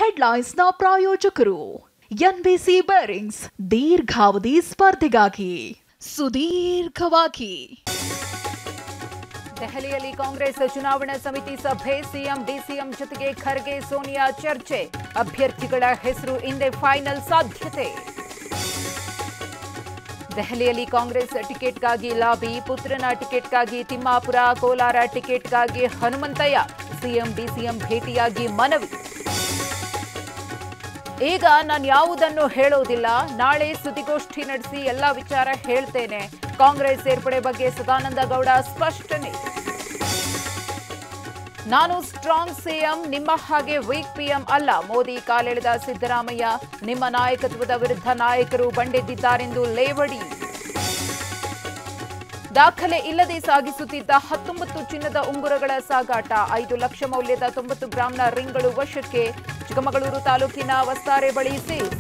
ಹೆಡ್ಲೈನ್ಸ್ನ ಪ್ರಾಯೋಜಕರು NBC bearings ದೀರ್ಘಾವಧಿ ಸ್ಪರ್ಧೆಗಾಗಿ ಸುದೀರ್ಘವಾಗಿ. ದೆಹಲಿಯಲ್ಲಿ ಕಾಂಗ್ರೆಸ್ ಚುನಾವಣಾ ಸಮಿತಿ ಸಭೆ, ಸಿಎಂ ಡಿಸಿಎಂ ಜೊತೆಗೆ ಖರ್ಗೆ ಸೋನಿಯಾ ಚರ್ಚೆ. ಅಭ್ಯರ್ಥಿಗಳ ಹೆಸರು ಇಂದೇ ಫೈನಲ್ ಸಾಧ್ಯತೆ. ದೆಹಲಿಯಲ್ಲಿ ಕಾಂಗ್ರೆಸ್ ಟಿಕೆಟ್ಗಾಗಿ ಲಾಬಿ, ಪುತ್ರನ ಟಿಕೆಟ್ಗಾಗಿ ತಿಮ್ಮಾಪುರ, ಕೋಲಾರ ಟಿಕೆಟ್ಗಾಗಿ ಹನುಮಂತಯ್ಯ. ಸಿಎಂ ಡಿಸಿಎಂ ಭೇಟಿಯಾಗಿ ಮನವಿ. ಈಗ ನಾನು ಯಾವುದನ್ನು ಹೇಳೋದಿಲ್ಲ, ನಾಳೆ ಸುದ್ದಿಗೋಷ್ಠಿ ನಡೆಸಿ ಎಲ್ಲ ವಿಚಾರ ಹೇಳ್ತೇನೆ. ಕಾಂಗ್ರೆಸ್ ಸೇರ್ಪಡೆ ಬಗ್ಗೆ ಸದಾನಂದ ಗೌಡ ಸ್ಪಷ್ಟನೆ. ನಾನು ಸ್ಟ್ರಾಂಗ್ ಸಿಎಂ, ನಿಮ್ಮ ಹಾಗೆ ವೀಕ್ ಪಿಎಂ ಅಲ್ಲ. ಮೋದಿ ಕಾಲೆಳೆದ ಸಿದ್ದರಾಮಯ್ಯ. ನಿಮ್ಮ ನಾಯಕತ್ವದ ವಿರುದ್ಧ ನಾಯಕರು ಬಂಡೆದ್ದಿದ್ದಾರೆಂದು ಲೇವಡಿ. ದಾಖಲೆ ಇಲ್ಲದೆ ಸಾಗಿಸುತ್ತಿದ್ದ 19 ಚಿನ್ನದ ಉಂಗುರಗಳ ಸಾಗಾಟ. 5 ಲಕ್ಷ ಮೌಲ್ಯದ 90 ಗ್ರಾಂನ ರಿಂಗ್ಗಳು ವಶಕ್ಕೆ. ಚಿಕ್ಕಮಗಳೂರು ತಾಲೂಕಿನ ವಸ್ತಾರೆ ಬಳಿ ಸೀಸ್.